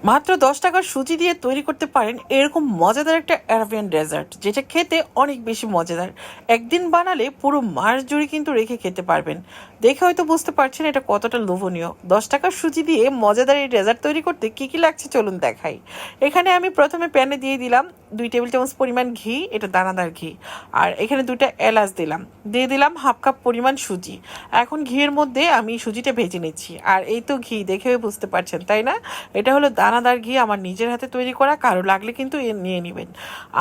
মাত্র 10 টাকার সুজি দিয়ে তৈরি করতে পারেন এরকম মজাদার একটা অ্যারাবিয়ান ডেজার্ট, যেটা খেতে অনেক বেশি মজাদার। একদিন বানালে পুরো মাস জুড়ে কিন্তু রেখে খেতে পারবেন। দেখে হয়তো বুঝতে পারছেন এটা কতটা লোভনীয়। 10 টাকার সুজি দিয়ে মজাদার এই ডেজার্ট তৈরি করতে কি কি লাগছে চলুন দেখাই। এখানে আমি প্রথমে প্যানে দিয়ে দিলাম 2 টেবিল চামচ পরিমাণ ঘি, এটা দানাদার ঘি। আর এখানে 2টা এলাচ দিলাম, দিয়ে দিলাম হাফ কাপ পরিমাণ সুজি। এখন ঘিয়ের মধ্যে আমি সুজিটা ভেজে নিচ্ছি। আর এই তো ঘি দেখে বুঝতে পারছেন তাই না, এটা হলো দানাদার ঘি, আমার নিজের হাতে তৈরি করা। কারো লাগলে কিন্তু নিয়ে নেবেন।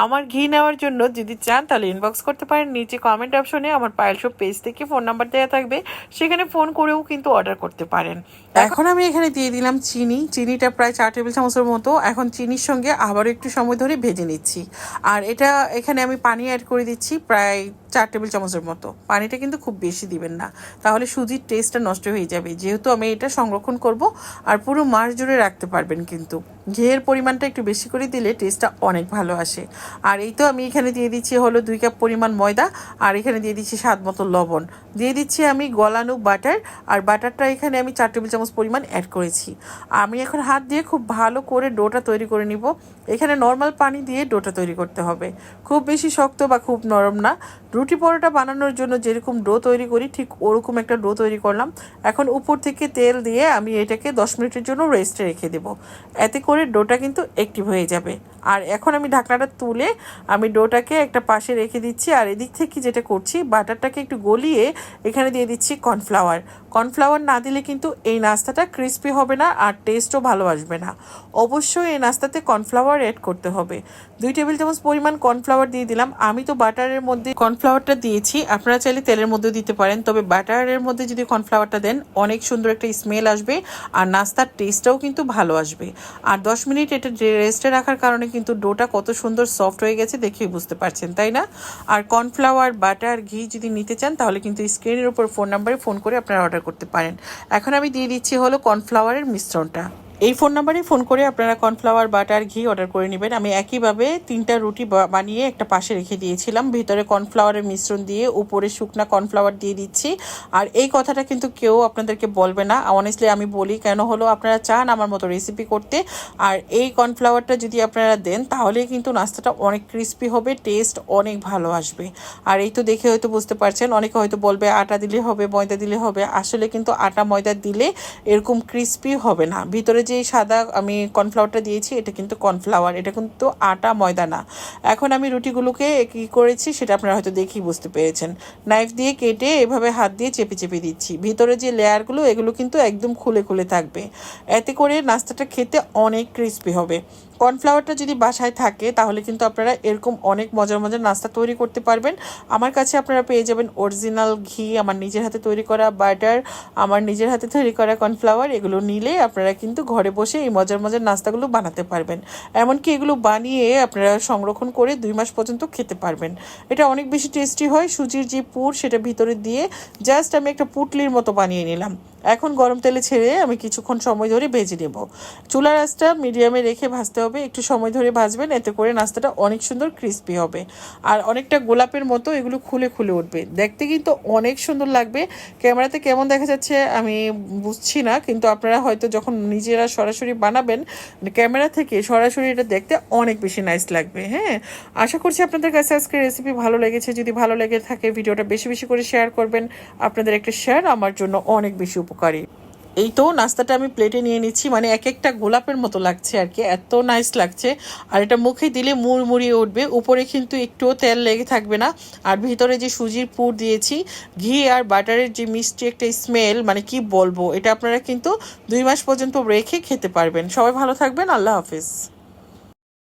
আমার ঘি নেওয়ার জন্য যদি চান তাহলে ইনবক্স করতে পারেন, নিচে কমেন্ট অপশনে আমার পায়েল শপ পেজ থেকে ফোন নাম্বার দেওয়া থাকবে, সেখানে ফোন করেও কিন্তু অর্ডার করতে পারেন। এখন আমি এখানে দিয়ে দিলাম চিনি, চিনিটা প্রায় 4 টেবিল চামচের মতো। এখন চিনির সঙ্গে আবারও একটু সময় ধরে ভেজে নিচ্ছি। আর এটা এখানে আমি পানি অ্যাড করে দিচ্ছি প্রায় 4 টেবিল চামচের মতো। পানিটা কিন্তু খুব বেশি দিবেন না, তাহলে সুজির টেস্টটা নষ্ট হয়ে যাবে, যেহেতু আমি এটা সংরক্ষণ করব আর পুরো মাস জুড়ে রাখতে পারবেন। কিন্তু ঘিয়ের পরিমাণটা একটু বেশি করে দিলে টেস্টটা অনেক ভালো আসে। আর এই তো আমি এখানে দিয়ে দিচ্ছি হলো 2 কাপ পরিমাণ ময়দা, আর এখানে দিয়ে দিচ্ছি স্বাদ মতো লবণ, দিয়ে দিচ্ছি আমি গলানো বাটার। আর বাটারটা এখানে আমি 4 টেবিল চামচ পরিমাণ অ্যাড করেছি। আমি এখন হাত দিয়ে খুব ভালো করে ডোটা তৈরি করে নিব। এখানে নর্মাল পানি দিয়ে ডোটা তৈরি করতে হবে, খুব বেশি শক্ত বা খুব নরম না। রুটি পরোটা বানানোর জন্য যেরকম ডো তৈরি করি ঠিক ওরকম একটা ডো তৈরি করলাম। এখন উপর থেকে তেল দিয়ে আমি এটাকে 10 মিনিটের জন্য রেস্টে রেখে দেবো, এতে করে ডোটা কিন্তু অ্যাক্টিভ হয়ে যাবে। আর এখন আমি ঢাকনাটা তুলে আমি ডোটাকে একটা পাশে রেখে দিচ্ছি। আর এদিক থেকে যেটা করছি, বাটারটাকে একটু গলিয়ে এখানে দিয়ে দিচ্ছি কর্নফ্লাওয়ার। কর্নফ্লাওয়ার না দিলে কিন্তু এই নাস্তাটা ক্রিস্পি হবে না আর টেস্টও ভালো আসবে না। অবশ্যই এই নাস্তাতে কর্নফ্লাওয়ার অ্যাড করতে হবে। 2 টেবিল চামচ পরিমাণ কর্নফ্লাওয়ার দিয়ে দিলাম। আমি তো বাটারের মধ্যে কর্নফ্লাওয়ারটা দিয়েছি, আপনারা চাইলে তেলের মধ্যে দিতে পারেন, তবে বাটারের মধ্যে যদি কর্নফ্লাওয়ারটা দেন অনেক সুন্দর একটা স্মেল আসবে আর নাস্তার টেস্টটাও কিন্তু ভালো আসবে। আর 10 মিনিট এটা রেস্টে রাখার কারণে কিন্তু ডোটা কত সুন্দর সফট হয়ে গেছে দেখেই বুঝতে পারছেন তাই না। আর কর্নফ্লাওয়ার, বাটার, ঘি যদি নিতে চান তাহলে কিন্তু স্ক্রিনের উপর ফোন নাম্বারে ফোন করে আপনারা অর্ডার করতে পারেন। এখন আমি দিয়ে দিচ্ছি হলো কর্নফ্লাওয়ারের মিশ্রণটা। এই ফোন নাম্বারে ফোন করে আপনারা কর্নফ্লাওয়ার, বাটার, ঘি অর্ডার করে নেবেন। আমি একইভাবে 3টা রুটি বানিয়ে একটা পাশে রেখে দিয়েছিলাম, ভিতরে কর্নফ্লাওয়ারের মিশ্রণ দিয়ে উপরে শুকনা কর্নফ্লাওয়ার দিয়ে দিচ্ছি। আর এই কথাটা কিন্তু কেউ আপনাদেরকে বলবে না, অনেস্টলি আমি বলি, কেন হলো আপনারা চান আমার মতো রেসিপি করতে। আর এই কর্নফ্লাওয়ারটা যদি আপনারা দেন তাহলে কিন্তু নাস্তাটা অনেক ক্রিস্পি হবে, টেস্ট অনেক ভালো আসবে। আর এই তো দেখে হয়তো বুঝতে পারছেন, অনেকে হয়তো বলবে আটা দিলে হবে, ময়দা দিলে হবে। আসলে কিন্তু আটা ময়দা দিলে এরকম ক্রিস্পি হবে না। ভিতরে যে সাদা আমি কর্নফ্লাওয়ারটা দিয়েছি এটা কিন্তু কর্নফ্লাওয়ার, এটা কিন্তু আটা ময়দা না। এখন আমি রুটিগুলোকে কী করেছি সেটা আপনারা হয়তো দেখেই বুঝতে পেরেছেন। নাইফ দিয়ে কেটে এভাবে হাত দিয়ে চেপে চেপে দিচ্ছি। ভিতরে যে লেয়ারগুলো এগুলো কিন্তু একদম খুলে খুলে থাকবে, এতে করে নাস্তাটা খেতে অনেক ক্রিস্পি হবে। কর্নফ্লাওয়ারটা যদি বাসায় থাকে তাহলে কিন্তু আপনারা এরকম অনেক মজার মজার নাস্তা তৈরি করতে পারবেন। আমার কাছে আপনারা পেয়ে যাবেন অরিজিনাল ঘি, আমার নিজের হাতে তৈরি করা বাটার, আমার নিজের হাতে তৈরি করা কর্নফ্লাওয়ার। এগুলো নিলে আপনারা কিন্তু ঘরে বসে এই মজার মজার নাস্তাগুলো বানাতে পারবেন। এমনকি এগুলো বানিয়ে আপনারা সংরক্ষণ করে 2 মাস পর্যন্ত খেতে পারবেন। এটা অনেক বেশি টেস্টি হয়। সুজির যে পুর সেটা ভিতরে দিয়ে জাস্ট আমি একটা পুটলির মতো বানিয়ে নিলাম। এখন গরম তেলে ছেড়ে আমি কিছুক্ষণ সময় ধরে ভেজে নেব। চুলার আঁচটা মিডিয়ামে রেখে ভাজতে হবে, একটু সময় ধরে ভাজবেন, এতে করে নাস্তাটা অনেক সুন্দর ক্রিস্পি হবে। আর অনেকটা গোলাপের মতো এগুলো খুলে খুলে উঠবে, দেখতে কিন্তু অনেক সুন্দর লাগবে। ক্যামেরাতে কেমন দেখা যাচ্ছে আমি বুঝছি না, কিন্তু আপনারা হয়তো যখন নিজেরা সরাসরি বানাবেন ক্যামেরা থেকে সরাসরি এটা দেখতে অনেক বেশি নাইস লাগবে। হ্যাঁ, আশা করছি আপনাদের কাছে আজকের রেসিপি ভালো লেগেছে। যদি ভালো লেগে থাকে ভিডিওটা বেশি বেশি করে শেয়ার করবেন, আপনাদের একটা শেয়ার আমার জন্য অনেক বেশি উপকারী। এই তো নাস্তাটা আমি প্লেটে নিয়ে নিচ্ছি, মানে এক একটা গোলাপের মতো লাগছে আর কি, এত নাইস লাগছে। আর এটা মুখে দিলে মুড়মুড়িয়ে উঠবে, উপরে কিন্তু একটুও তেল লেগে থাকবে না। আর ভিতরে যে সুজির পুর দিয়েছি, ঘি আর বাটারের যে মিষ্টি একটা স্মেল, মানে কি বলবো, এটা আপনারা কিন্তু 2 মাস পর্যন্ত রেখে খেতে পারবেন। সবাই ভালো থাকবেন, আল্লাহ হাফিজ।